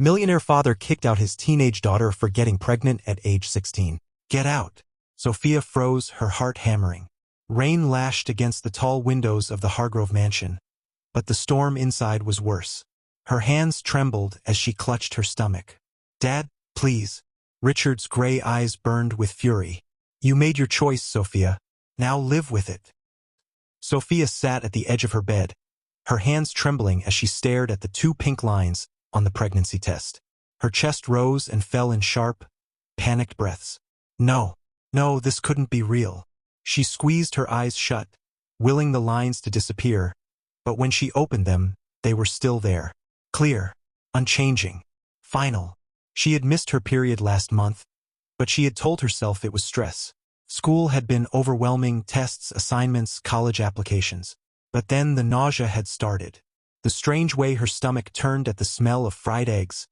Millionaire father kicked out his teenage daughter for getting pregnant at age 16. Get out. Sophia froze, her heart hammering. Rain lashed against the tall windows of the Hargrove mansion, but the storm inside was worse. Her hands trembled as she clutched her stomach. Dad, please. Richard's gray eyes burned with fury. You made your choice, Sophia. Now live with it. Sophia sat at the edge of her bed, her hands trembling as she stared at the 2 pink lines on the pregnancy test. Her chest rose and fell in sharp, panicked breaths. No, this couldn't be real. She squeezed her eyes shut, willing the lines to disappear, but when she opened them, they were still there. Clear, unchanging, final. She had missed her period last month, but she had told herself it was stress. School had been overwhelming, tests, assignments, college applications. But then the nausea had started. The strange way her stomach turned at the smell of fried eggs,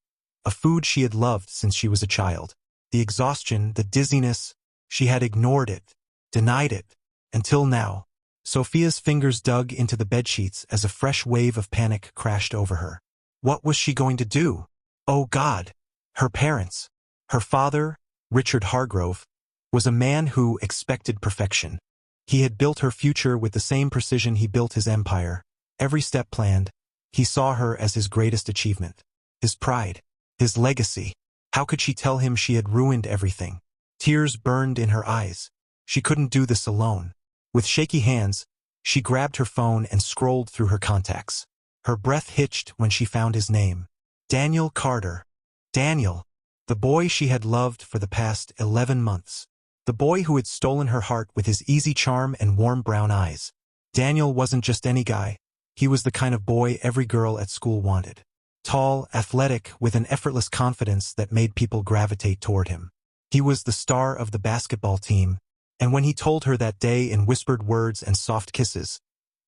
a food she had loved since she was a child. The exhaustion, the dizziness, she had ignored it, denied it, until now. Sophia's fingers dug into the bedsheets as a fresh wave of panic crashed over her. What was she going to do? Oh God! Her parents. Her father, Richard Hargrove, was a man who expected perfection. He had built her future with the same precision he built his empire. Every step planned. He saw her as his greatest achievement. His pride. His legacy. How could she tell him she had ruined everything? Tears burned in her eyes. She couldn't do this alone. With shaky hands, she grabbed her phone and scrolled through her contacts. Her breath hitched when she found his name. Daniel Carter. Daniel. The boy she had loved for the past 11 months. The boy who had stolen her heart with his easy charm and warm brown eyes. Daniel wasn't just any guy. He was the kind of boy every girl at school wanted. Tall, athletic, with an effortless confidence that made people gravitate toward him. He was the star of the basketball team, and when he told her that day in whispered words and soft kisses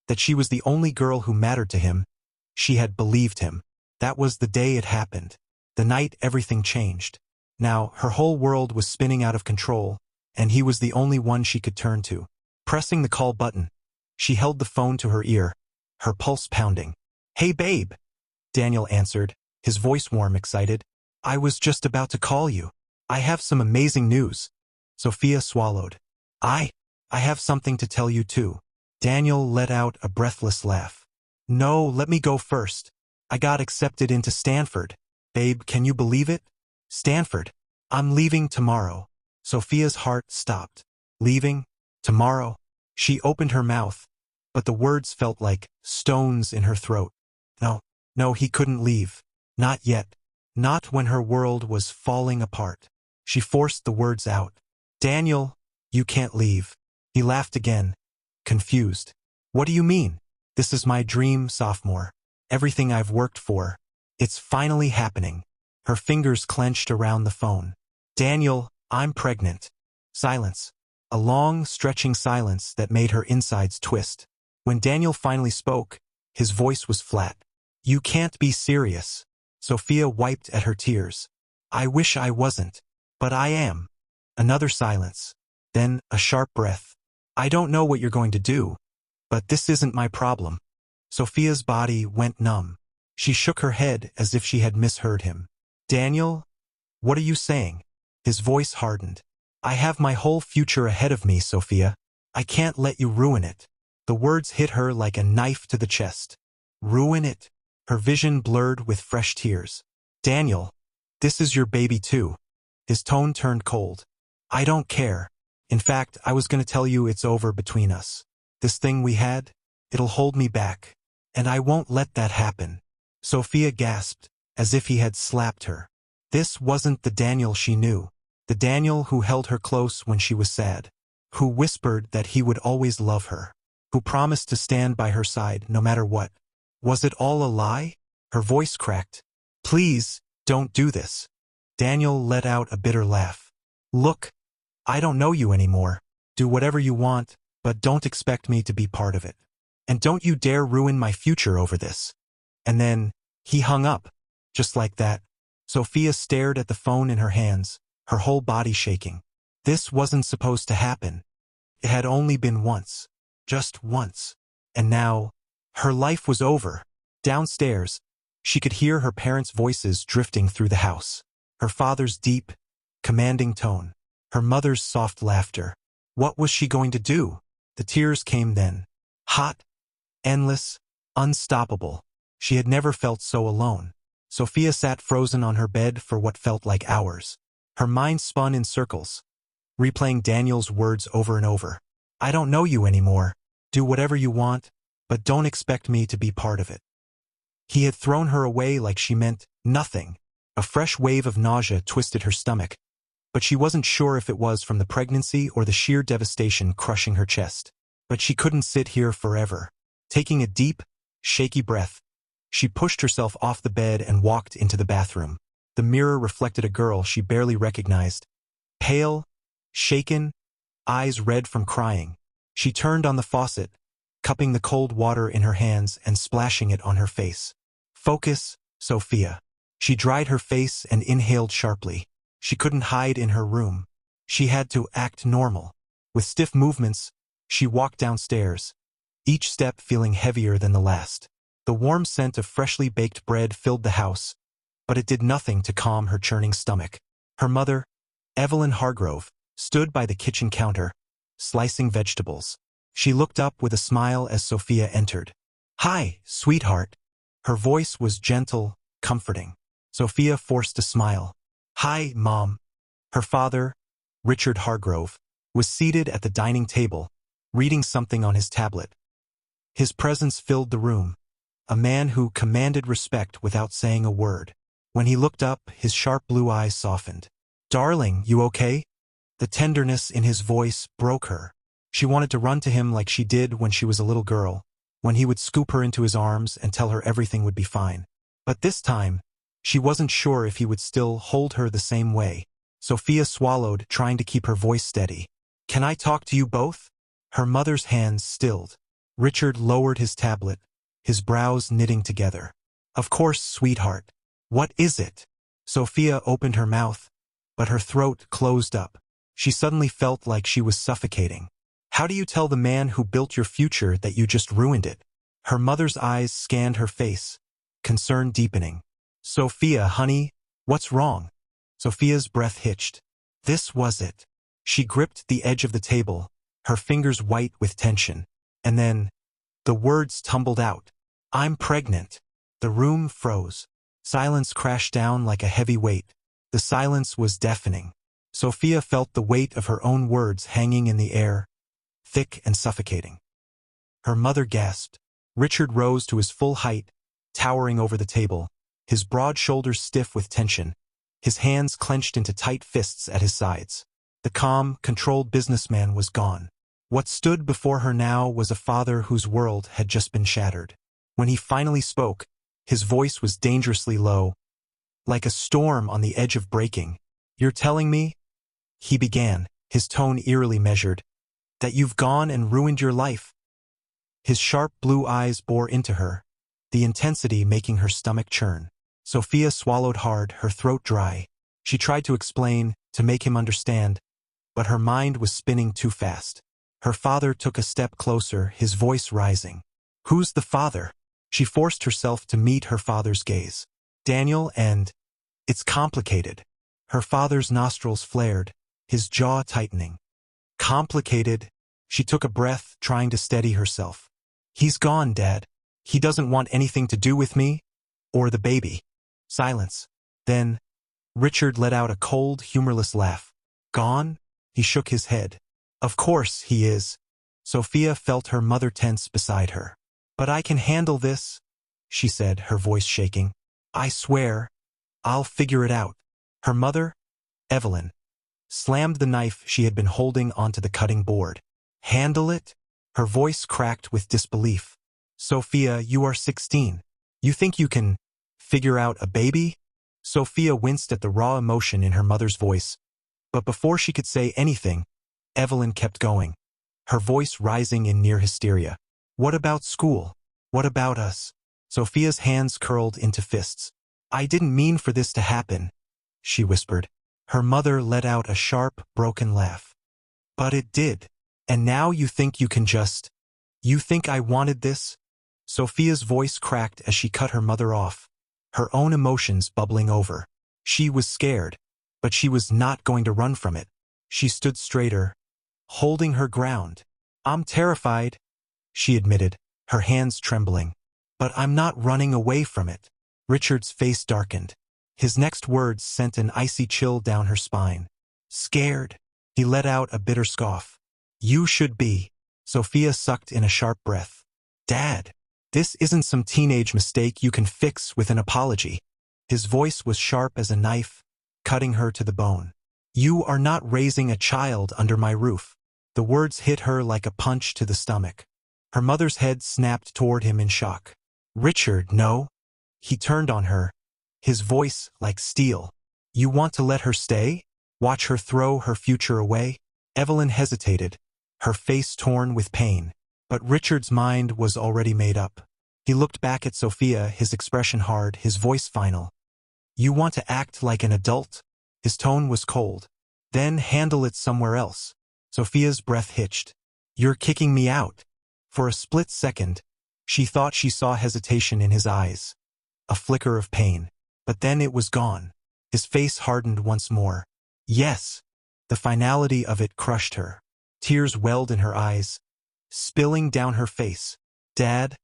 that she was the only girl who mattered to him, she had believed him. That was the day it happened. The night everything changed. Now, her whole world was spinning out of control, and he was the only one she could turn to. Pressing the call button, she held the phone to her ear, her pulse pounding. Hey babe, Daniel answered, his voice warm, excited. I was just about to call you. I have some amazing news. Sophia swallowed. I have something to tell you too. Daniel let out a breathless laugh. No, let me go first. I got accepted into Stanford. Babe, can you believe it? Stanford. I'm leaving tomorrow. Sophia's heart stopped. Leaving? Tomorrow? She opened her mouth, but the words felt like stones in her throat. No, he couldn't leave. Not yet. Not when her world was falling apart. She forced the words out. Daniel, you can't leave. He laughed again, confused. What do you mean? This is my dream, sophomore. Everything I've worked for. It's finally happening. Her fingers clenched around the phone. Daniel, I'm pregnant. Silence. A long, stretching silence that made her insides twist. When Daniel finally spoke, his voice was flat. You can't be serious. Sophia wiped at her tears. I wish I wasn't. But I am. Another silence. Then a sharp breath. I don't know what you're going to do, but this isn't my problem. Sophia's body went numb. She shook her head as if she had misheard him. Daniel, what are you saying? His voice hardened. I have my whole future ahead of me, Sophia. I can't let you ruin it. The words hit her like a knife to the chest. Ruin it? Her vision blurred with fresh tears. Daniel, this is your baby too. His tone turned cold. I don't care. In fact, I was going to tell you it's over between us. This thing we had, it'll hold me back. And I won't let that happen. Sophia gasped, as if he had slapped her. This wasn't the Daniel she knew. The Daniel who held her close when she was sad. Who whispered that he would always love her. Who promised to stand by her side no matter what. Was it all a lie? Her voice cracked. Please, don't do this. Daniel let out a bitter laugh. Look, I don't know you anymore. Do whatever you want, but don't expect me to be part of it. And don't you dare ruin my future over this. And then, he hung up. Just like that. Sophia stared at the phone in her hands, her whole body shaking. This wasn't supposed to happen. It had only been once. Just once. And now, her life was over. Downstairs, She could hear her parents' voices drifting through the house. Her father's deep, commanding tone. Her mother's soft laughter. What was she going to do? The tears came then. Hot, endless, unstoppable. She had never felt so alone. Sophia sat frozen on her bed for what felt like hours. Her mind spun in circles, replaying Daniel's words over and over. I don't know you anymore. Do whatever you want, but don't expect me to be part of it. He had thrown her away like she meant nothing. A fresh wave of nausea twisted her stomach, but she wasn't sure if it was from the pregnancy or the sheer devastation crushing her chest. But she couldn't sit here forever. Taking a deep, shaky breath, she pushed herself off the bed and walked into the bathroom. The mirror reflected a girl she barely recognized. Pale, shaken, eyes red from crying. She turned on the faucet, cupping the cold water in her hands and splashing it on her face. Focus, Sophia. She dried her face and inhaled sharply. She couldn't hide in her room. She had to act normal. With stiff movements, she walked downstairs, each step feeling heavier than the last. The warm scent of freshly baked bread filled the house, but it did nothing to calm her churning stomach. Her mother, Evelyn Hargrove, stood by the kitchen counter, slicing vegetables. She looked up with a smile as Sophia entered. Hi, sweetheart. Her voice was gentle, comforting. Sophia forced a smile. Hi, Mom. Her father, Richard Hargrove, was seated at the dining table, reading something on his tablet. His presence filled the room, a man who commanded respect without saying a word. When he looked up, his sharp blue eyes softened. Darling, you okay? The tenderness in his voice broke her. She wanted to run to him like she did when she was a little girl, when he would scoop her into his arms and tell her everything would be fine. But this time, she wasn't sure if he would still hold her the same way. Sophia swallowed, trying to keep her voice steady. Can I talk to you both? Her mother's hands stilled. Richard lowered his tablet, his brows knitting together. Of course, sweetheart. What is it? Sophia opened her mouth, but her throat closed up. She suddenly felt like she was suffocating. How do you tell the man who built your future that you just ruined it? Her mother's eyes scanned her face, concern deepening. Sophia, honey, what's wrong? Sophia's breath hitched. This was it. She gripped the edge of the table, her fingers white with tension. And then, the words tumbled out. I'm pregnant. The room froze. Silence crashed down like a heavy weight. The silence was deafening. Sophia felt the weight of her own words hanging in the air, thick and suffocating. Her mother gasped. Richard rose to his full height, towering over the table, his broad shoulders stiff with tension, his hands clenched into tight fists at his sides. The calm, controlled businessman was gone. What stood before her now was a father whose world had just been shattered. When he finally spoke, his voice was dangerously low, like a storm on the edge of breaking. You're telling me, he began, his tone eerily measured, that you've gone and ruined your life? His sharp blue eyes bore into her, the intensity making her stomach churn. Sophia swallowed hard, her throat dry. She tried to explain, to make him understand, but her mind was spinning too fast. Her father took a step closer, his voice rising. Who's the father? She forced herself to meet her father's gaze. Daniel, and it's complicated. Her father's nostrils flared, his jaw tightening. Complicated? She took a breath, trying to steady herself. He's gone, Dad. He doesn't want anything to do with me, or the baby. Silence. Then, Richard let out a cold, humorless laugh. Gone? He shook his head. Of course he is. Sophia felt her mother tense beside her. But I can handle this, she said, her voice shaking. I swear, I'll figure it out. Her mother, Evelyn, slammed the knife she had been holding onto the cutting board. Handle it? Her voice cracked with disbelief. Sophia, you are 16. You think you can figure out a baby? Sophia winced at the raw emotion in her mother's voice. But before she could say anything, Evelyn kept going, her voice rising in near hysteria. What about school? What about us? Sophia's hands curled into fists. I didn't mean for this to happen, she whispered. Her mother let out a sharp, broken laugh. But it did. And now you think you can just... You think I wanted this? Sophia's voice cracked as she cut her mother off, her own emotions bubbling over. She was scared, but she was not going to run from it. She stood straighter, holding her ground. "I'm terrified," she admitted, her hands trembling. "But I'm not running away from it." Richard's face darkened. His next words sent an icy chill down her spine. "Scared?" He let out a bitter scoff. "You should be." Sophia sucked in a sharp breath. "Dad, this isn't some teenage mistake you can fix with an apology." His voice was sharp as a knife, cutting her to the bone. "You are not raising a child under my roof." The words hit her like a punch to the stomach. Her mother's head snapped toward him in shock. "Richard, no." He turned on her, his voice like steel. "You want to let her stay? Watch her throw her future away?" Evelyn hesitated, her face torn with pain. But Richard's mind was already made up. He looked back at Sophia, his expression hard, his voice final. "You want to act like an adult?" His tone was cold. "Then handle it somewhere else." Sophia's breath hitched. "You're kicking me out." For a split second, she thought she saw hesitation in his eyes. A flicker of pain. But then it was gone. His face hardened once more. "Yes." The finality of it crushed her. Tears welled in her eyes, spilling down her face. "Dad?"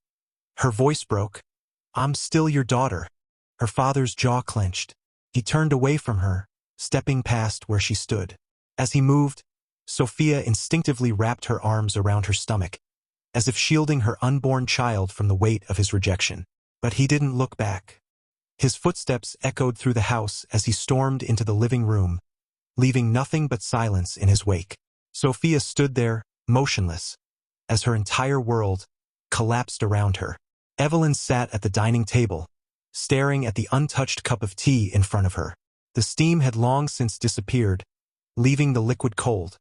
Her voice broke. "I'm still your daughter." Her father's jaw clenched. He turned away from her, stepping past where she stood. As he moved, Sophia instinctively wrapped her arms around her stomach, as if shielding her unborn child from the weight of his rejection. But he didn't look back. His footsteps echoed through the house as he stormed into the living room, leaving nothing but silence in his wake. Sophia stood there, motionless, as her entire world collapsed around her. Evelyn sat at the dining table, staring at the untouched cup of tea in front of her. The steam had long since disappeared, leaving the liquid cold,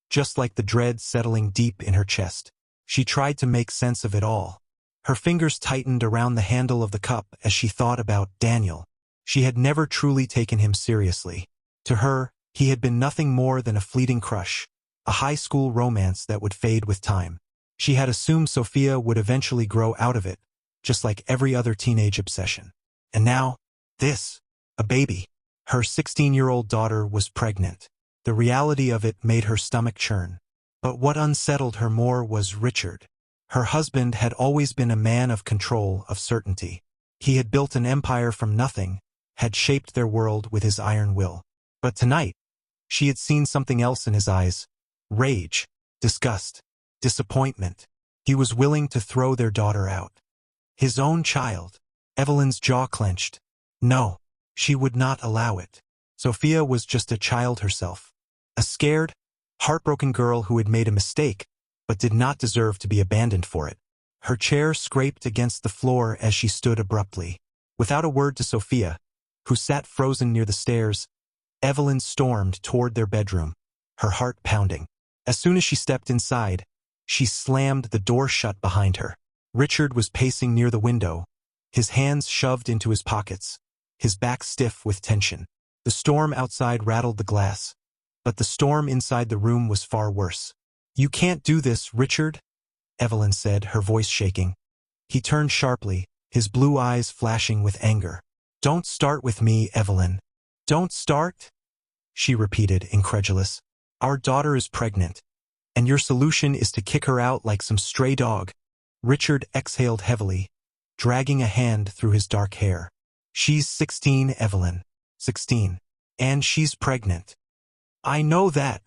just like the dread settling deep in her chest. She tried to make sense of it all. Her fingers tightened around the handle of the cup as she thought about Daniel. She had never truly taken him seriously. To her, he had been nothing more than a fleeting crush, a high school romance that would fade with time. She had assumed Sophia would eventually grow out of it, just like every other teenage obsession. And now, this, a baby. Her 16-year-old daughter was pregnant. The reality of it made her stomach churn. But what unsettled her more was Richard. Her husband had always been a man of control, of certainty. He had built an empire from nothing, had shaped their world with his iron will. But tonight, she had seen something else in his eyes. Rage, disgust, disappointment. He was willing to throw their daughter out. His own child. Evelyn's jaw clenched. No, she would not allow it. Sophia was just a child herself. A scared, heartbroken girl who had made a mistake, but did not deserve to be abandoned for it. Her chair scraped against the floor as she stood abruptly. Without a word to Sophia, who sat frozen near the stairs, Evelyn stormed toward their bedroom, her heart pounding. As soon as she stepped inside, she slammed the door shut behind her. Richard was pacing near the window, his hands shoved into his pockets, his back stiff with tension. The storm outside rattled the glass, but the storm inside the room was far worse. "You can't do this, Richard," Evelyn said, her voice shaking. He turned sharply, his blue eyes flashing with anger. "Don't start with me, Evelyn." "Don't start?" she repeated, incredulous. "Our daughter is pregnant, and your solution is to kick her out like some stray dog." Richard exhaled heavily, dragging a hand through his dark hair. "She's 16, Evelyn. 16. And she's pregnant." "I know that,"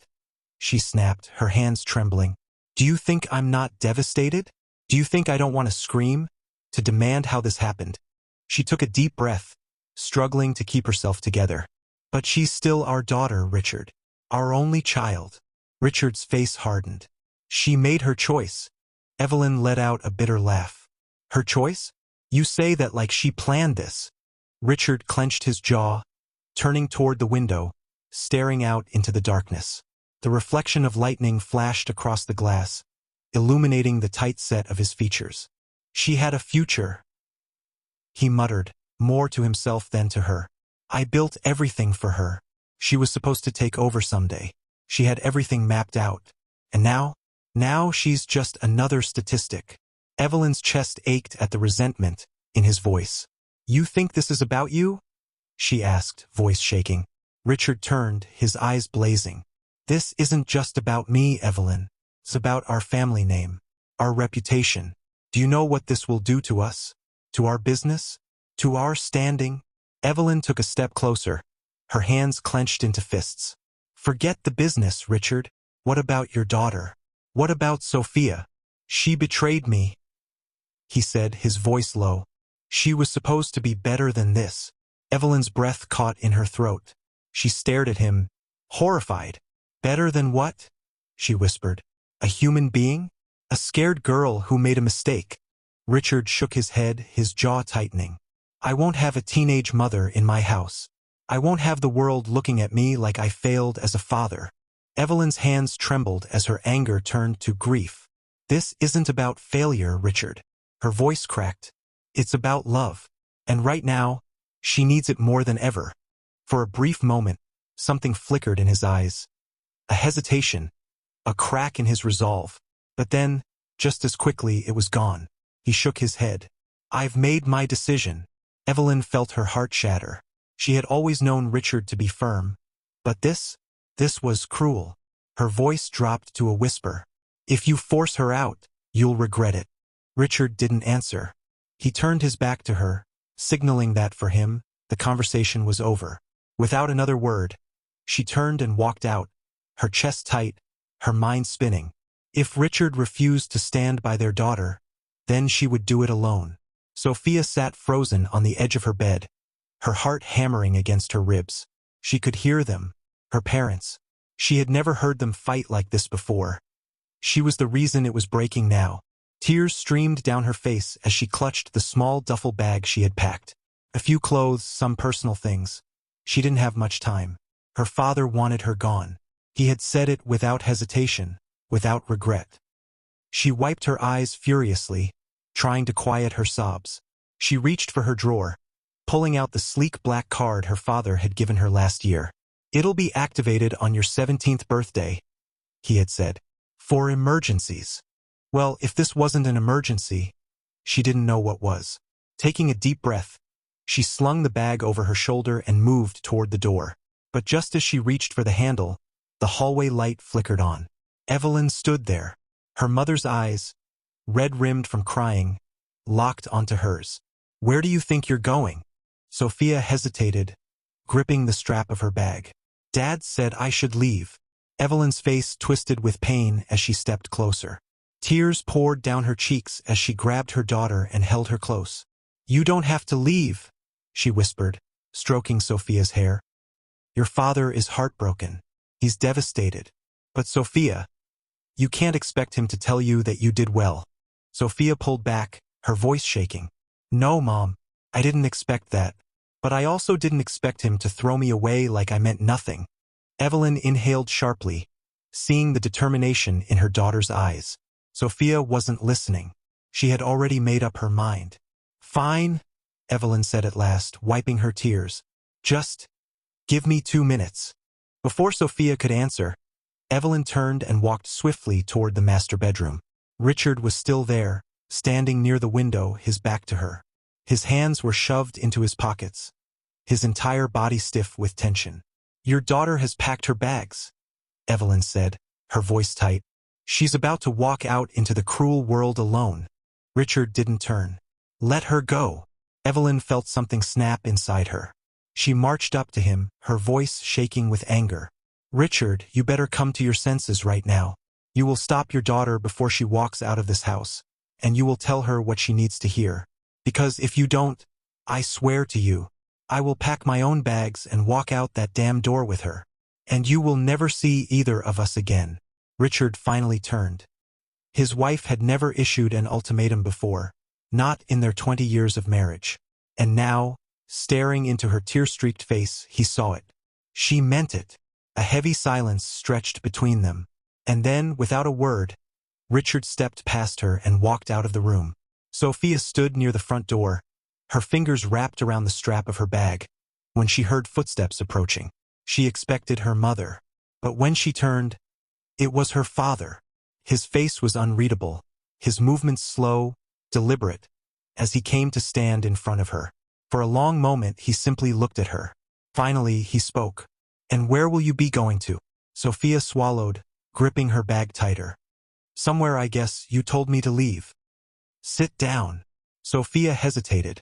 she snapped, her hands trembling. "Do you think I'm not devastated? Do you think I don't want to scream, to demand how this happened?" She took a deep breath, struggling to keep herself together. "But she's still our daughter, Richard. Our only child." Richard's face hardened. "She made her choice." Evelyn let out a bitter laugh. "Her choice? You say that like she planned this." Richard clenched his jaw, turning toward the window, staring out into the darkness. The reflection of lightning flashed across the glass, illuminating the tight set of his features. "She had a future," he muttered, more to himself than to her. "I built everything for her. She was supposed to take over someday. She had everything mapped out. And now she's just another statistic." Evelyn's chest ached at the resentment in his voice. You think this is about you? She asked, voice shaking. Richard turned, his eyes blazing. This isn't just about me, Evelyn. It's about our family name, our reputation. Do you know what this will do to us? To our business? To our standing? Evelyn took a step closer, her hands clenched into fists. Forget the business, Richard. What about your daughter? What about Sophia? She betrayed me, he said, his voice low. She was supposed to be better than this. Evelyn's breath caught in her throat. She stared at him, horrified. Better than what? She whispered. A human being? A scared girl who made a mistake. Richard shook his head, his jaw tightening. I won't have a teenage mother in my house. I won't have the world looking at me like I failed as a father. Evelyn's hands trembled as her anger turned to grief. This isn't about failure, Richard. Her voice cracked. It's about love. And right now, she needs it more than ever. For a brief moment, something flickered in his eyes. A hesitation, a crack in his resolve. But then, just as quickly, it was gone. He shook his head. I've made my decision. Evelyn felt her heart shatter. She had always known Richard to be firm. But this was cruel. Her voice dropped to a whisper. If you force her out, you'll regret it. Richard didn't answer. He turned his back to her, signaling that for him, the conversation was over. Without another word, she turned and walked out, her chest tight, her mind spinning. If Richard refused to stand by their daughter, then she would do it alone. Sophia sat frozen on the edge of her bed, her heart hammering against her ribs. She could hear them, her parents. She had never heard them fight like this before. She was the reason it was breaking now. Tears streamed down her face as she clutched the small duffel bag she had packed. A few clothes, some personal things. She didn't have much time. Her father wanted her gone. He had said it without hesitation, without regret. She wiped her eyes furiously, trying to quiet her sobs. She reached for her drawer, pulling out the sleek black card her father had given her last year. It'll be activated on your 17th birthday, he had said. For emergencies. Well, if this wasn't an emergency, she didn't know what was. Taking a deep breath, she slung the bag over her shoulder and moved toward the door. But just as she reached for the handle, the hallway light flickered on. Evelyn stood there, her mother's eyes, red-rimmed from crying, locked onto hers. Where do you think you're going? Sophia hesitated, gripping the strap of her bag. Dad said I should leave. Evelyn's face twisted with pain as she stepped closer. Tears poured down her cheeks as she grabbed her daughter and held her close. You don't have to leave, she whispered, stroking Sophia's hair. Your father is heartbroken. He's devastated. But Sophia, you can't expect him to tell you that you did well. Sophia pulled back, her voice shaking. No, Mom, I didn't expect that. But I also didn't expect him to throw me away like I meant nothing. Evelyn inhaled sharply, seeing the determination in her daughter's eyes. Sophia wasn't listening. She had already made up her mind. Fine, Evelyn said at last, wiping her tears. Just give me 2 minutes. Before Sophia could answer, Evelyn turned and walked swiftly toward the master bedroom. Richard was still there, standing near the window, his back to her. His hands were shoved into his pockets, his entire body stiff with tension. Your daughter has packed her bags, Evelyn said, her voice tight. She's about to walk out into the cruel world alone. Richard didn't turn. Let her go. Evelyn felt something snap inside her. She marched up to him, her voice shaking with anger. Richard, you better come to your senses right now. You will stop your daughter before she walks out of this house, and you will tell her what she needs to hear. Because if you don't, I swear to you, I will pack my own bags and walk out that damn door with her. And you will never see either of us again. Richard finally turned. His wife had never issued an ultimatum before, not in their 20 years of marriage. And now, staring into her tear-streaked face, he saw it. She meant it. A heavy silence stretched between them. And then, without a word, Richard stepped past her and walked out of the room. Sophia stood near the front door, her fingers wrapped around the strap of her bag. When she heard footsteps approaching, she expected her mother. But when she turned, it was her father. His face was unreadable, his movements slow, deliberate, as he came to stand in front of her. For a long moment he simply looked at her. Finally he spoke. "And where will you be going to?" Sophia swallowed, gripping her bag tighter. "Somewhere, I guess. You told me to leave." "Sit down." Sophia hesitated,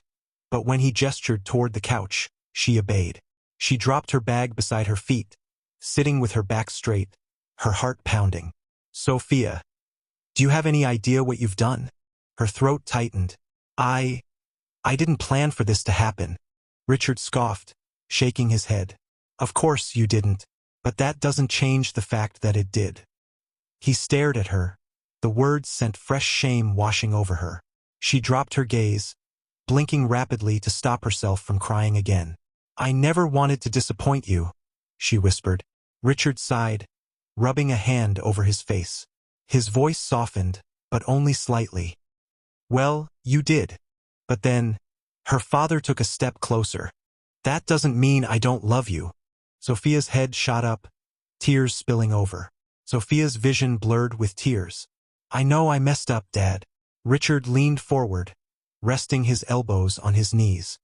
but when he gestured toward the couch, she obeyed. She dropped her bag beside her feet, sitting with her back straight, her heart pounding. "Sophia, do you have any idea what you've done?" Her throat tightened. I didn't plan for this to happen." Richard scoffed, shaking his head. "Of course you didn't, but that doesn't change the fact that it did." He stared at her. The words sent fresh shame washing over her. She dropped her gaze, blinking rapidly to stop herself from crying again. "I never wanted to disappoint you," she whispered. Richard sighed, rubbing a hand over his face. His voice softened, but only slightly. "Well, you did. But then," her father took a step closer. "That doesn't mean I don't love you." Sophia's head shot up, tears spilling over. Sophia's vision blurred with tears. "I know I messed up, Dad." Richard leaned forward, resting his elbows on his knees.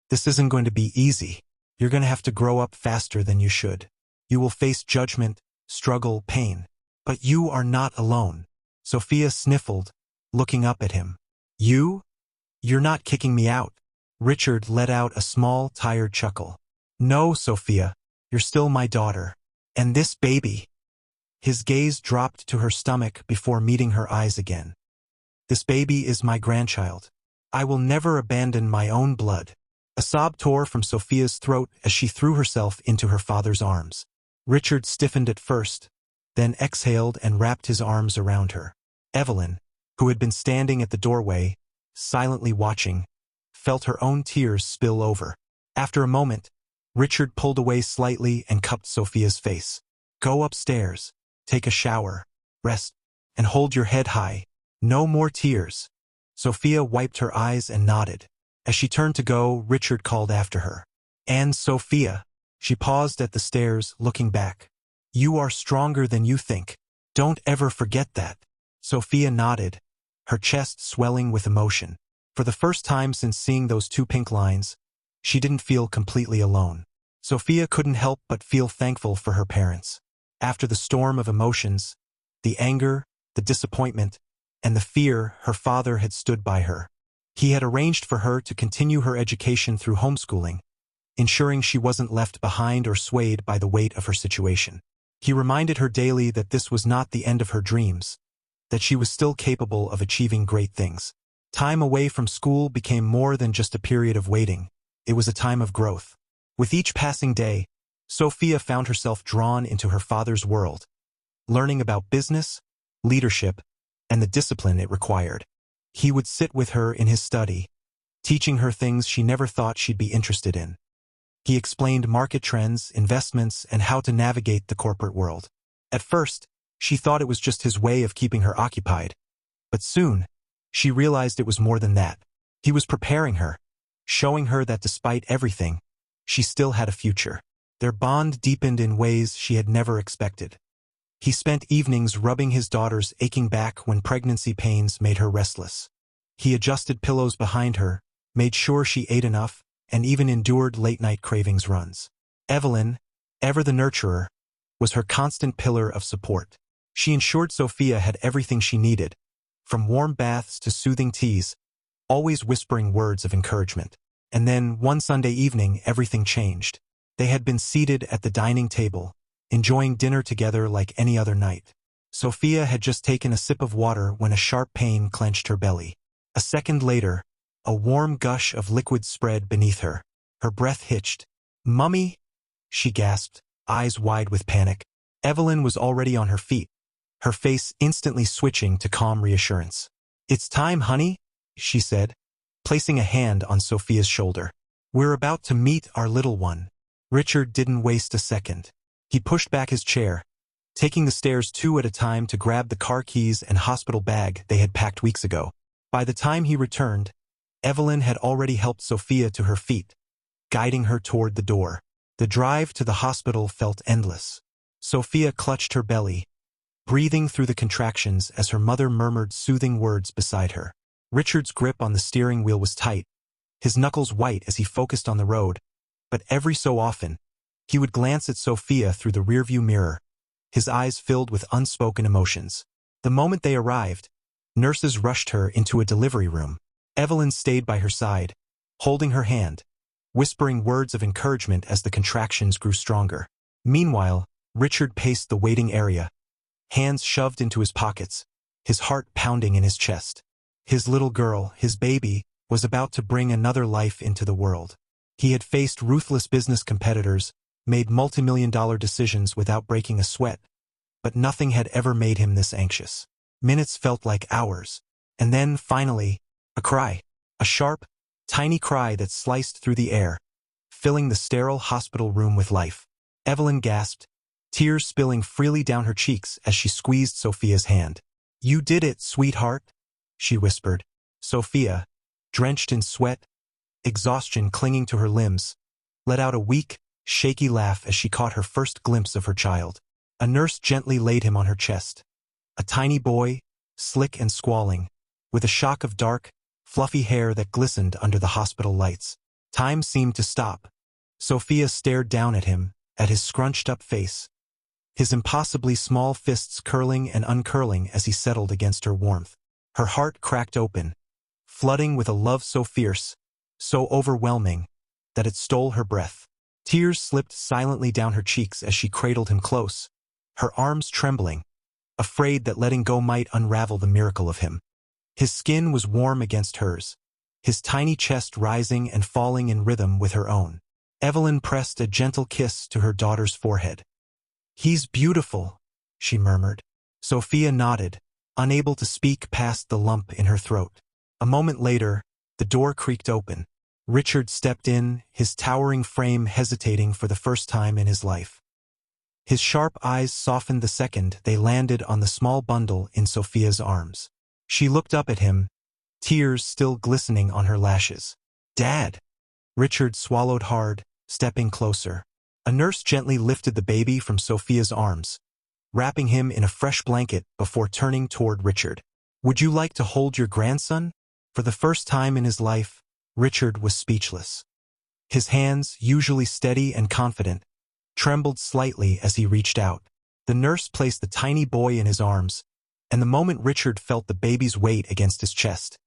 "This isn't going to be easy. You're going to have to grow up faster than you should. You will face judgment, struggle, pain. But you are not alone." Sophia sniffled, looking up at him. You're not kicking me out." Richard let out a small, tired chuckle. "No, Sophia, you're still my daughter. And this baby." His gaze dropped to her stomach before meeting her eyes again. "This baby is my grandchild. I will never abandon my own blood." A sob tore from Sophia's throat as she threw herself into her father's arms. Richard stiffened at first, then exhaled and wrapped his arms around her. Evelyn, who had been standing at the doorway, silently watching, felt her own tears spill over. After a moment, Richard pulled away slightly and cupped Sophia's face. "Go upstairs, take a shower, rest, and hold your head high. No more tears." Sophia wiped her eyes and nodded. As she turned to go, Richard called after her. "And Sophia." She paused at the stairs, looking back. "You are stronger than you think. Don't ever forget that." Sophia nodded, her chest swelling with emotion. For the first time since seeing those 2 pink lines, she didn't feel completely alone. Sophia couldn't help but feel thankful for her parents. After the storm of emotions, the anger, the disappointment, and the fear, her father had stood by her. He had arranged for her to continue her education through homeschooling, ensuring she wasn't left behind or swayed by the weight of her situation. He reminded her daily that this was not the end of her dreams, that she was still capable of achieving great things. Time away from school became more than just a period of waiting. It was a time of growth. With each passing day, Sophia found herself drawn into her father's world, learning about business, leadership, and the discipline it required. He would sit with her in his study, teaching her things she never thought she'd be interested in. He explained market trends, investments, and how to navigate the corporate world. At first, she thought it was just his way of keeping her occupied. But soon, she realized it was more than that. He was preparing her, showing her that despite everything, she still had a future. Their bond deepened in ways she had never expected. He spent evenings rubbing his daughter's aching back when pregnancy pains made her restless. He adjusted pillows behind her, made sure she ate enough, and even endured late-night cravings runs. Evelyn, ever the nurturer, was her constant pillar of support. She ensured Sophia had everything she needed, from warm baths to soothing teas, always whispering words of encouragement. And then, one Sunday evening, everything changed. They had been seated at the dining table, enjoying dinner together like any other night. Sophia had just taken a sip of water when a sharp pain clenched her belly. A second later, a warm gush of liquid spread beneath her. Her breath hitched. "Mummy?" she gasped, eyes wide with panic. Evelyn was already on her feet, her face instantly switching to calm reassurance. "It's time, honey," she said, placing a hand on Sophia's shoulder. "We're about to meet our little one." Richard didn't waste a second. He pushed back his chair, taking the stairs 2 at a time to grab the car keys and hospital bag they had packed weeks ago. By the time he returned, Evelyn had already helped Sophia to her feet, guiding her toward the door. The drive to the hospital felt endless. Sophia clutched her belly, breathing through the contractions as her mother murmured soothing words beside her. Richard's grip on the steering wheel was tight, his knuckles white as he focused on the road, but every so often, he would glance at Sophia through the rearview mirror, his eyes filled with unspoken emotions. The moment they arrived, nurses rushed her into a delivery room. Evelyn stayed by her side, holding her hand, whispering words of encouragement as the contractions grew stronger. Meanwhile, Richard paced the waiting area, hands shoved into his pockets, his heart pounding in his chest. His little girl, his baby, was about to bring another life into the world. He had faced ruthless business competitors, made multi-million-dollar decisions without breaking a sweat, but nothing had ever made him this anxious. Minutes felt like hours, and then, finally, a cry. A sharp, tiny cry that sliced through the air, filling the sterile hospital room with life. Evelyn gasped, tears spilling freely down her cheeks as she squeezed Sophia's hand. "You did it, sweetheart," she whispered. Sophia, drenched in sweat, exhaustion clinging to her limbs, let out a weak, shaky laugh as she caught her first glimpse of her child. A nurse gently laid him on her chest. A tiny boy, slick and squalling, with a shock of dark, fluffy hair that glistened under the hospital lights. Time seemed to stop. Sophia stared down at him, at his scrunched-up face, his impossibly small fists curling and uncurling as he settled against her warmth. Her heart cracked open, flooding with a love so fierce, so overwhelming, that it stole her breath. Tears slipped silently down her cheeks as she cradled him close, her arms trembling, afraid that letting go might unravel the miracle of him. His skin was warm against hers, his tiny chest rising and falling in rhythm with her own. Evelyn pressed a gentle kiss to her daughter's forehead. "He's beautiful," she murmured. Sophia nodded, unable to speak past the lump in her throat. A moment later, the door creaked open. Richard stepped in, his towering frame hesitating for the first time in his life. His sharp eyes softened the second they landed on the small bundle in Sophia's arms. She looked up at him, tears still glistening on her lashes. "Dad!" Richard swallowed hard, stepping closer. A nurse gently lifted the baby from Sophia's arms, wrapping him in a fresh blanket before turning toward Richard. "Would you like to hold your grandson?" For the first time in his life, Richard was speechless. His hands, usually steady and confident, trembled slightly as he reached out. The nurse placed the tiny boy in his arms, and the moment Richard felt the baby's weight against his chest,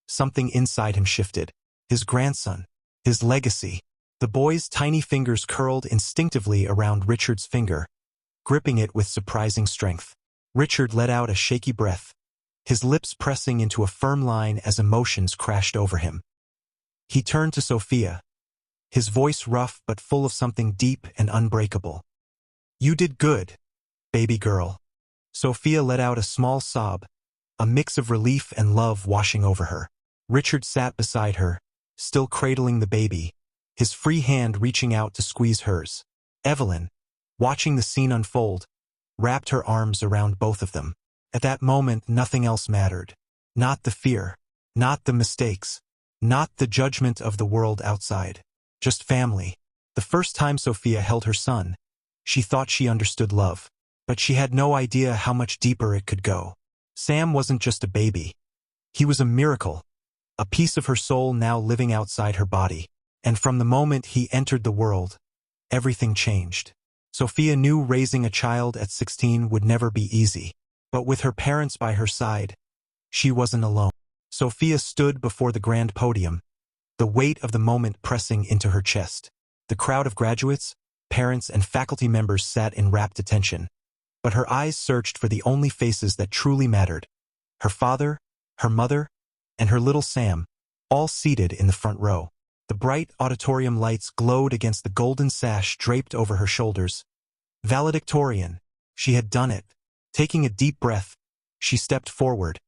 something inside him shifted. His grandson, his legacy. The boy's tiny fingers curled instinctively around Richard's finger, gripping it with surprising strength. Richard let out a shaky breath, his lips pressing into a firm line as emotions crashed over him. He turned to Sophia, his voice rough but full of something deep and unbreakable. "You did good, baby girl." Sophia let out a small sob, a mix of relief and love washing over her. Richard sat beside her, still cradling the baby, his free hand reaching out to squeeze hers. Evelyn, watching the scene unfold, wrapped her arms around both of them. At that moment, nothing else mattered. Not the fear, not the mistakes, not the judgment of the world outside. Just family. The first time Sophia held her son, she thought she understood love, but she had no idea how much deeper it could go. Sam wasn't just a baby. He was a miracle, a piece of her soul now living outside her body. And from the moment he entered the world, everything changed. Sophia knew raising a child at 16 would never be easy, but with her parents by her side, she wasn't alone. Sophia stood before the grand podium, the weight of the moment pressing into her chest. The crowd of graduates, parents, and faculty members sat in rapt attention, but her eyes searched for the only faces that truly mattered: her father, her mother, and her little Sam, all seated in the front row. The bright auditorium lights glowed against the golden sash draped over her shoulders. Valedictorian. She had done it. Taking a deep breath, she stepped forward,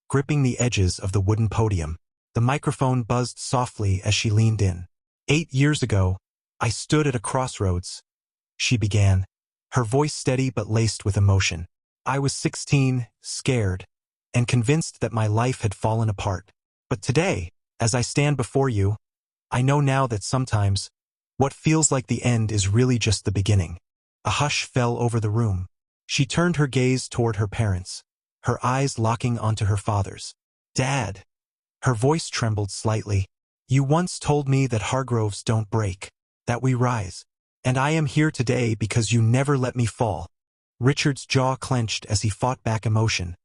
gripping the edges of the wooden podium. The microphone buzzed softly as she leaned in. 8 years ago, I stood at a crossroads, she began, her voice steady but laced with emotion. I was 16, scared, and convinced that my life had fallen apart. But today, as I stand before you, I know now that sometimes, what feels like the end is really just the beginning. A hush fell over the room. She turned her gaze toward her parents, her eyes locking onto her father's. "Dad." Her voice trembled slightly, You once told me that Hargroves don't break, that we rise. And I am here today because you never let me fall. Richard's jaw clenched as he fought back emotion,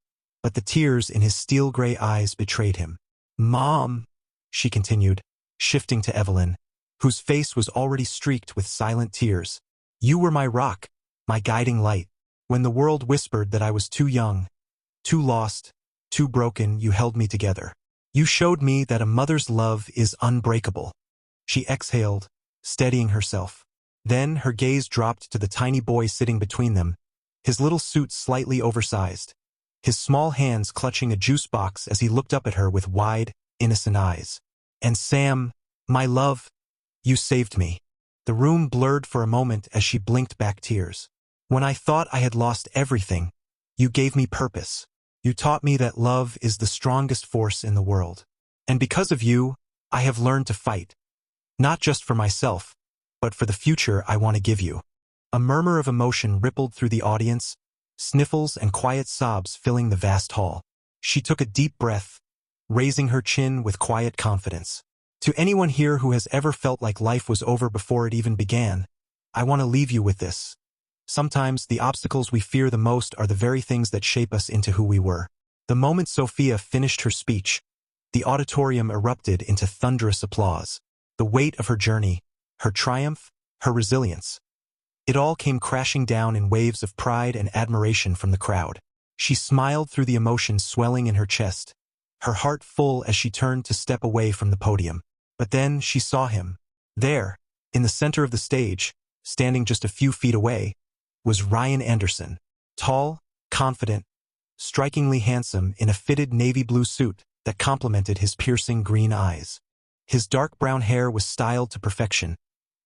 but the tears in his steel-gray eyes betrayed him. Mom, she continued, shifting to Evelyn, whose face was already streaked with silent tears. You were my rock, my guiding light. When the world whispered that I was too young, too lost, too broken, you held me together. You showed me that a mother's love is unbreakable. She exhaled, steadying herself. Then her gaze dropped to the tiny boy sitting between them, his little suit slightly oversized, his small hands clutching a juice box as he looked up at her with wide, innocent eyes. And Sam, my love, you saved me. The room blurred for a moment as she blinked back tears. When I thought I had lost everything, you gave me purpose. You taught me that love is the strongest force in the world. And because of you, I have learned to fight. Not just for myself, but for the future I want to give you. A murmur of emotion rippled through the audience, sniffles and quiet sobs filling the vast hall. She took a deep breath, raising her chin with quiet confidence. To anyone here who has ever felt like life was over before it even began, I want to leave you with this. Sometimes the obstacles we fear the most are the very things that shape us into who we were. The moment Sophia finished her speech, the auditorium erupted into thunderous applause. The weight of her journey, her triumph, her resilience. It all came crashing down in waves of pride and admiration from the crowd. She smiled through the emotion swelling in her chest, her heart full as she turned to step away from the podium. But then she saw him. There, in the center of the stage, standing just a few feet away, was Ryan Anderson. Tall, confident, strikingly handsome in a fitted navy blue suit that complemented his piercing green eyes. His dark brown hair was styled to perfection,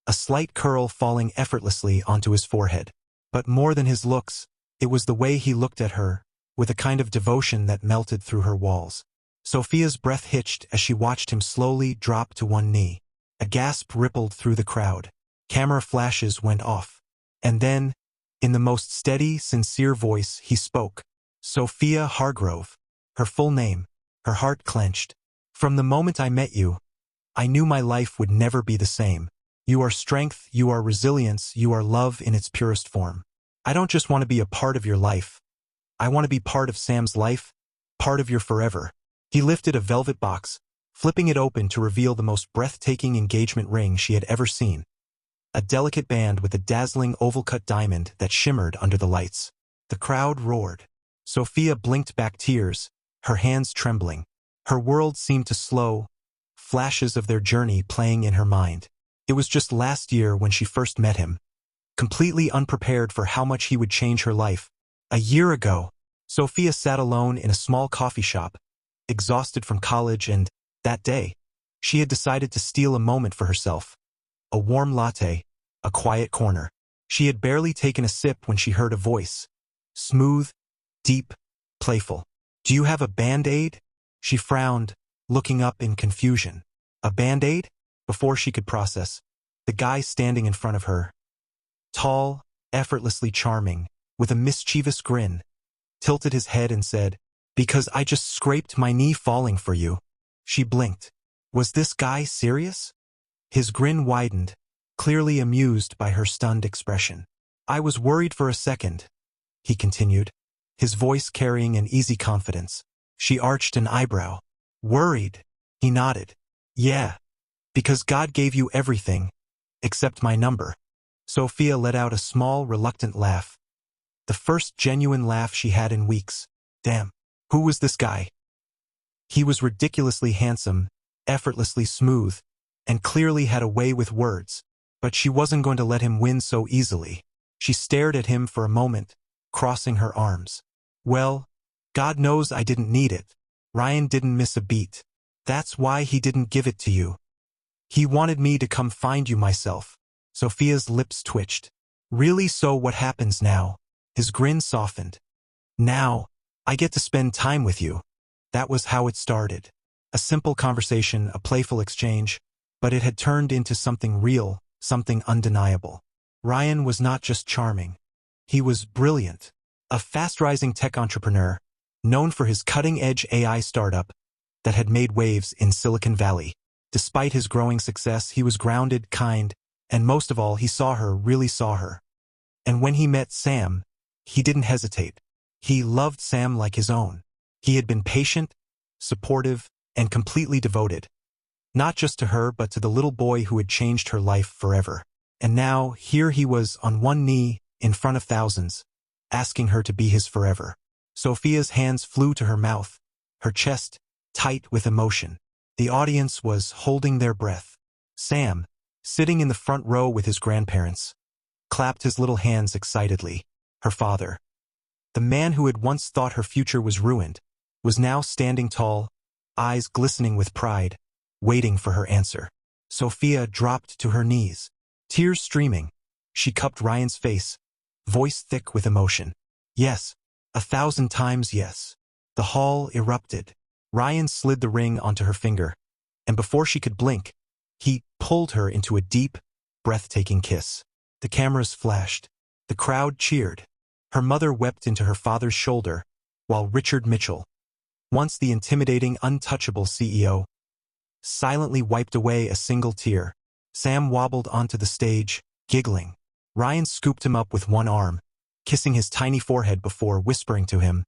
a slight curl falling effortlessly onto his forehead. But more than his looks, it was the way he looked at her, with a kind of devotion that melted through her walls. Sophia's breath hitched as she watched him slowly drop to one knee. A gasp rippled through the crowd. Camera flashes went off. And then, in the most steady, sincere voice, he spoke. Sophia Hargrove. Her full name. Her heart clenched. From the moment I met you, I knew my life would never be the same. You are strength, you are resilience, you are love in its purest form. I don't just want to be a part of your life. I want to be part of Sam's life, part of your forever. He lifted a velvet box, flipping it open to reveal the most breathtaking engagement ring she had ever seen. A delicate band with a dazzling oval-cut diamond that shimmered under the lights. The crowd roared. Sophia blinked back tears, her hands trembling. Her world seemed to slow, flashes of their journey playing in her mind. It was just last year when she first met him, completely unprepared for how much he would change her life. A year ago, Sophia sat alone in a small coffee shop, exhausted from college, and, that day, she had decided to steal a moment for herself. A warm latte, a quiet corner. She had barely taken a sip when she heard a voice. Smooth, deep, playful. Do you have a Band-Aid? She frowned, looking up in confusion. A Band-Aid? Before she could process, the guy standing in front of her, tall, effortlessly charming, with a mischievous grin, tilted his head and said, Because I just scraped my knee falling for you. She blinked. Was this guy serious? His grin widened, clearly amused by her stunned expression. I was worried for a second, he continued, his voice carrying an easy confidence. She arched an eyebrow. Worried? He nodded. Yeah. Because God gave you everything, except my number. Sophia let out a small, reluctant laugh. The first genuine laugh she had in weeks. Damn. Who was this guy? He was ridiculously handsome, effortlessly smooth, and clearly had a way with words. But she wasn't going to let him win so easily. She stared at him for a moment, crossing her arms. Well, God knows I didn't need it. Ryan didn't miss a beat. That's why he didn't give it to you. He wanted me to come find you myself. Sophia's lips twitched. Really, so what happens now? His grin softened. Now, I get to spend time with you. That was how it started. A simple conversation, a playful exchange, but it had turned into something real, something undeniable. Ryan was not just charming. He was brilliant. A fast-rising tech entrepreneur, known for his cutting-edge AI startup that had made waves in Silicon Valley. Despite his growing success, he was grounded, kind, and most of all, he saw her, really saw her. And when he met Sam, he didn't hesitate. He loved Sam like his own. He had been patient, supportive, and completely devoted. Not just to her, but to the little boy who had changed her life forever. And now, here he was on one knee, in front of thousands, asking her to be his forever. Sophia's hands flew to her mouth, her chest tight with emotion. The audience was holding their breath. Sam, sitting in the front row with his grandparents, clapped his little hands excitedly. Her father, the man who had once thought her future was ruined, was now standing tall, eyes glistening with pride, waiting for her answer. Sophia dropped to her knees, tears streaming. She cupped Ryan's face, voice thick with emotion. Yes, 1,000 times yes. The hall erupted. Ryan slid the ring onto her finger, and before she could blink, he pulled her into a deep, breathtaking kiss. The cameras flashed. The crowd cheered. Her mother wept into her father's shoulder, while Richard Mitchell, once the intimidating, untouchable CEO, silently wiped away a single tear. Sam wobbled onto the stage, giggling. Ryan scooped him up with one arm, kissing his tiny forehead before whispering to him,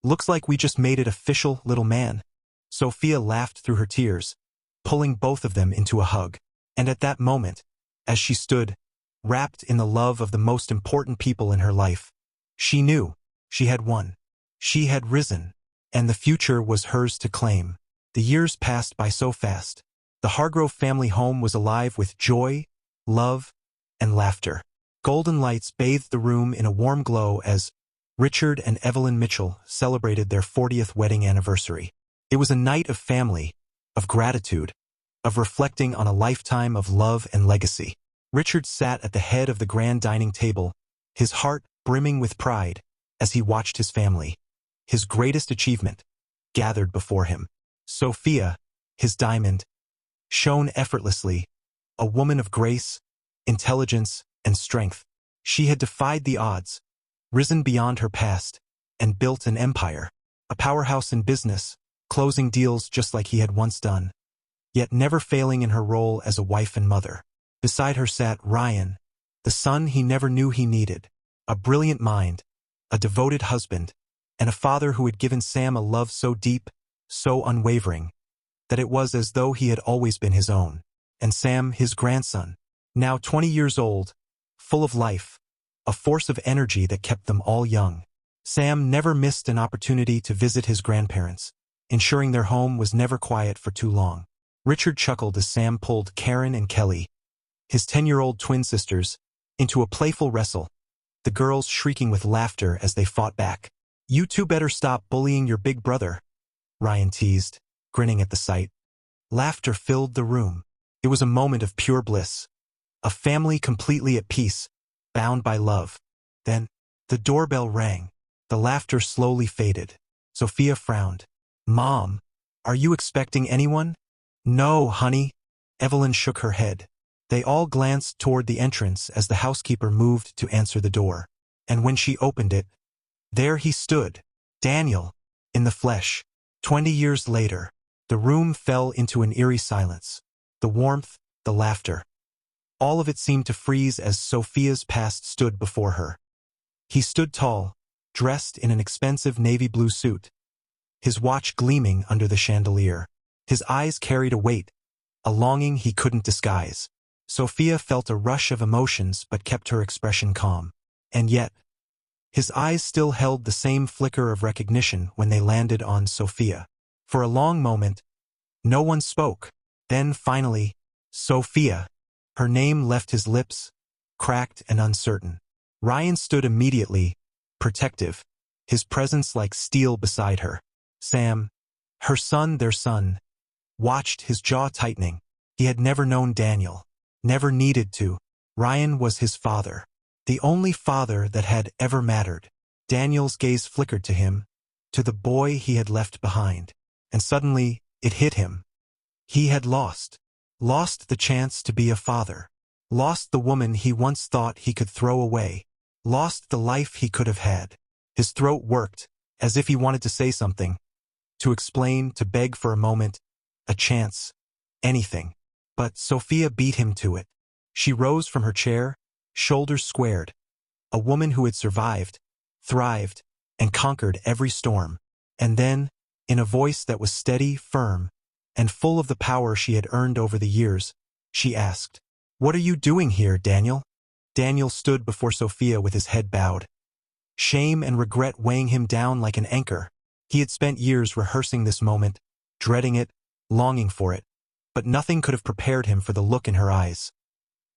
"Looks like we just made it official, little man." Sophia laughed through her tears, pulling both of them into a hug. And at that moment, as she stood, wrapped in the love of the most important people in her life, she knew she had won. She had risen, and the future was hers to claim. The years passed by so fast. The Hargrove family home was alive with joy, love, and laughter. Golden lights bathed the room in a warm glow as Richard and Evelyn Mitchell celebrated their 40th wedding anniversary. It was a night of family, of gratitude, of reflecting on a lifetime of love and legacy. Richard sat at the head of the grand dining table, his heart brimming with pride as he watched his family, his greatest achievement, gathered before him. Sophia, his diamond, shone effortlessly, a woman of grace, intelligence, and strength. She had defied the odds, risen beyond her past, and built an empire, a powerhouse in business, closing deals just like he had once done, yet never failing in her role as a wife and mother. Beside her sat Ryan, the son he never knew he needed, a brilliant mind, a devoted husband, and a father who had given Sam a love so deep, so unwavering, that it was as though he had always been his own. And Sam, his grandson, now 20 years old, full of life, a force of energy that kept them all young. Sam never missed an opportunity to visit his grandparents, ensuring their home was never quiet for too long. Richard chuckled as Sam pulled Karen and Kelly, his 10-year-old twin sisters, into a playful wrestle, the girls shrieking with laughter as they fought back. "You two better stop bullying your big brother," Ryan teased, grinning at the sight. Laughter filled the room. It was a moment of pure bliss, a family completely at peace, bound by love. Then, the doorbell rang. The laughter slowly faded. Sophia frowned. "Mom, are you expecting anyone?" "No, honey." Evelyn shook her head. They all glanced toward the entrance as the housekeeper moved to answer the door. And when she opened it, there he stood, Daniel, in the flesh. 20 years later, the room fell into an eerie silence. The warmth, the laughter, all of it seemed to freeze as Sophia's past stood before her. He stood tall, dressed in an expensive navy blue suit, his watch gleaming under the chandelier. His eyes carried a weight, a longing he couldn't disguise. Sophia felt a rush of emotions but kept her expression calm. And yet, his eyes still held the same flicker of recognition when they landed on Sophia. For a long moment, no one spoke. Then finally, Sophia. Her name left his lips, cracked and uncertain. Ryan stood immediately, protective, his presence like steel beside her. Sam, her son, their son, watched, his jaw tightening. He had never known Daniel, never needed to. Ryan was his father, the only father that had ever mattered. Daniel's gaze flickered to him, to the boy he had left behind. And suddenly, it hit him. He had lost the chance to be a father, lost the woman he once thought he could throw away, lost the life he could have had. His throat worked, as if he wanted to say something, to explain, to beg for a moment, a chance. anything. But Sophia beat him to it. She rose from her chair, shoulders squared, a woman who had survived, thrived, and conquered every storm. And then, in a voice that was steady, firm, and full of the power she had earned over the years, she asked, "What are you doing here, Daniel?" Daniel stood before Sophia with his head bowed, shame and regret weighing him down like an anchor. He had spent years rehearsing this moment, dreading it, longing for it, but nothing could have prepared him for the look in her eyes.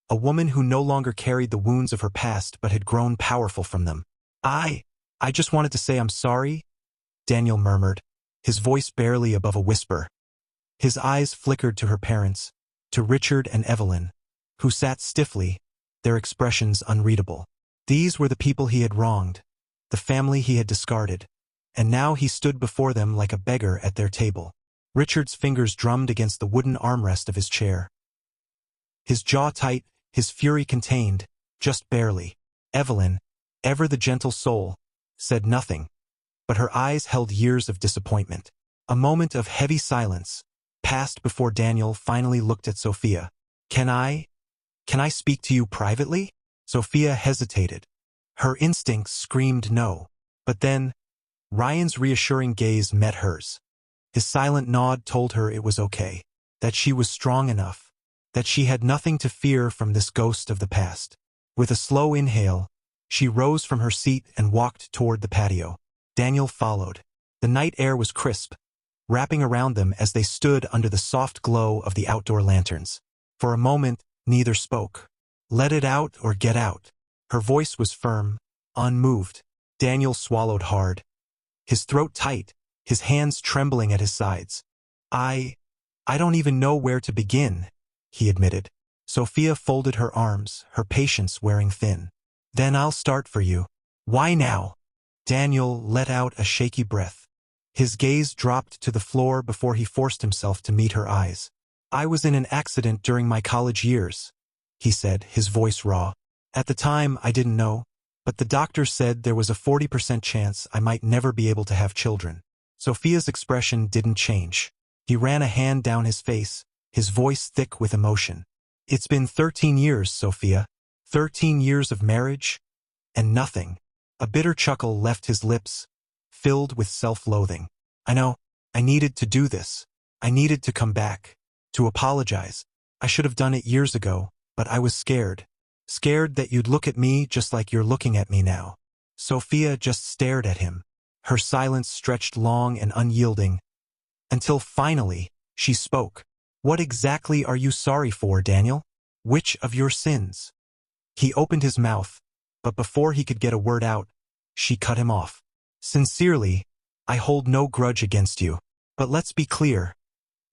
A woman who no longer carried the wounds of her past but had grown powerful from them. I just wanted to say I'm sorry," Daniel murmured, his voice barely above a whisper. His eyes flickered to her parents, to Richard and Evelyn, who sat stiffly, their expressions unreadable. These were the people he had wronged, the family he had discarded, and now he stood before them like a beggar at their table. Richard's fingers drummed against the wooden armrest of his chair. His jaw tight, his fury contained, just barely. Evelyn, ever the gentle soul, said nothing, but her eyes held years of disappointment. A moment of heavy silence passed before Daniel finally looked at Sophia. Can I speak to you privately?" Sophia hesitated. Her instincts screamed no. But then, Ryan's reassuring gaze met hers. His silent nod told her it was okay, that she was strong enough, that she had nothing to fear from this ghost of the past. With a slow inhale, she rose from her seat and walked toward the patio. Daniel followed. The night air was crisp, wrapping around them as they stood under the soft glow of the outdoor lanterns. For a moment, neither spoke. "Let it out or get out." Her voice was firm, unmoved. Daniel swallowed hard, his throat tight, his hands trembling at his sides. I don't even know where to begin," he admitted. Sophia folded her arms, her patience wearing thin. "Then I'll start for you." "Why now?" Daniel let out a shaky breath. His gaze dropped to the floor before he forced himself to meet her eyes. "I was in an accident during my college years," he said, his voice raw. "At the time, I didn't know, but the doctor said there was a 40% chance I might never be able to have children." Sophia's expression didn't change. He ran a hand down his face, his voice thick with emotion. "It's been 13 years, Sophia. 13 years of marriage, and nothing." A bitter chuckle left his lips, filled with self-loathing. "I know, I needed to do this. I needed to come back, to apologize. I should have done it years ago, but I was scared. Scared that you'd look at me just like you're looking at me now." Sophia just stared at him. Her silence stretched long and unyielding, until finally, she spoke. "What exactly are you sorry for, Daniel? Which of your sins?" He opened his mouth, but before he could get a word out, she cut him off. "Sincerely, I hold no grudge against you. But let's be clear.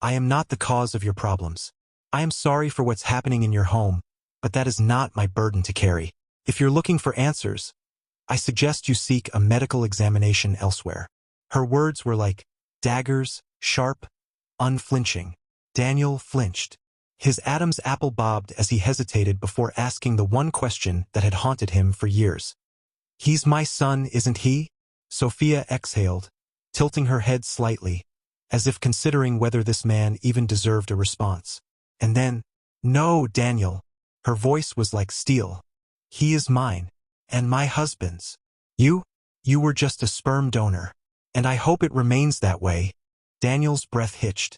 I am not the cause of your problems. I am sorry for what's happening in your home, but that is not my burden to carry. If you're looking for answers, I suggest you seek a medical examination elsewhere." Her words were like daggers, sharp, unflinching. Daniel flinched. His Adam's apple bobbed as he hesitated before asking the one question that had haunted him for years. "He's my son, isn't he?" Sophia exhaled, tilting her head slightly, as if considering whether this man even deserved a response. And then, "No, Daniel." Her voice was like steel. "He is mine, and my husband's. You were just a sperm donor, and I hope it remains that way." Daniel's breath hitched.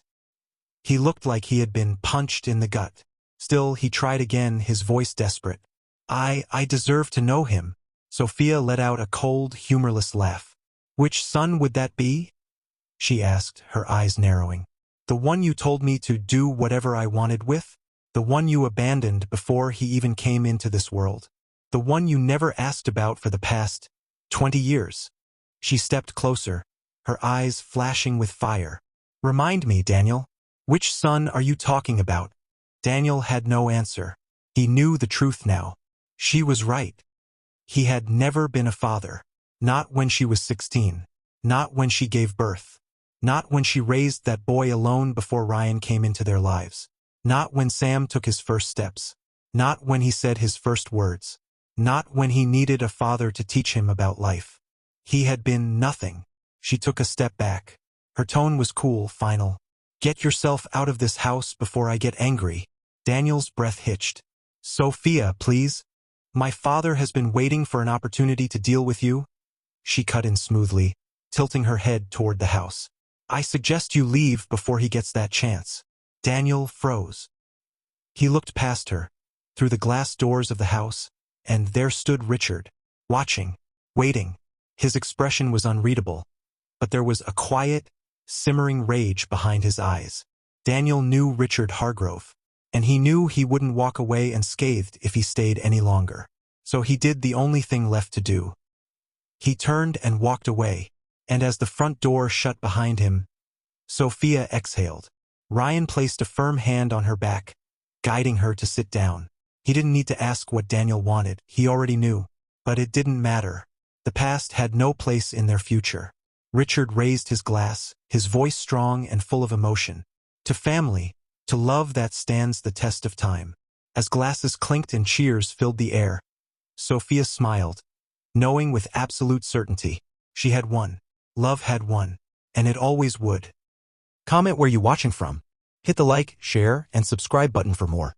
He looked like he had been punched in the gut. Still, he tried again, his voice desperate. I deserve to know him." Sophia let out a cold, humorless laugh. "Which son would that be?" she asked, her eyes narrowing. "The one you told me to do whatever I wanted with? The one you abandoned before he even came into this world? The one you never asked about for the past 20 years? She stepped closer, her eyes flashing with fire. "Remind me, Daniel. Which son are you talking about?" Daniel had no answer. He knew the truth now. She was right. He had never been a father. Not when she was 16. Not when she gave birth. Not when she raised that boy alone before Ryan came into their lives. Not when Sam took his first steps. Not when he said his first words. Not when he needed a father to teach him about life. He had been nothing. She took a step back. Her tone was cool, final. Get yourself out of this house before I get angry. Daniel's breath hitched. Sophia, please. My father has been waiting for an opportunity to deal with you. She cut in smoothly, tilting her head toward the house. I suggest you leave before he gets that chance. Daniel froze. He looked past her, through the glass doors of the house, and there stood Richard, watching, waiting. His expression was unreadable, but there was a quiet, simmering rage behind his eyes. Daniel knew Richard Hargrove, and he knew he wouldn't walk away unscathed if he stayed any longer. So he did the only thing left to do. He turned and walked away, and as the front door shut behind him, Sophia exhaled. Ryan placed a firm hand on her back, guiding her to sit down. He didn't need to ask what Daniel wanted, he already knew. But it didn't matter. The past had no place in their future. Richard raised his glass, his voice strong and full of emotion. To family, to love that stands the test of time. As glasses clinked and cheers filled the air, Sophia smiled, knowing with absolute certainty, she had won. Love had won, and it always would. Comment where you're watching from. Hit the like, share, and subscribe button for more.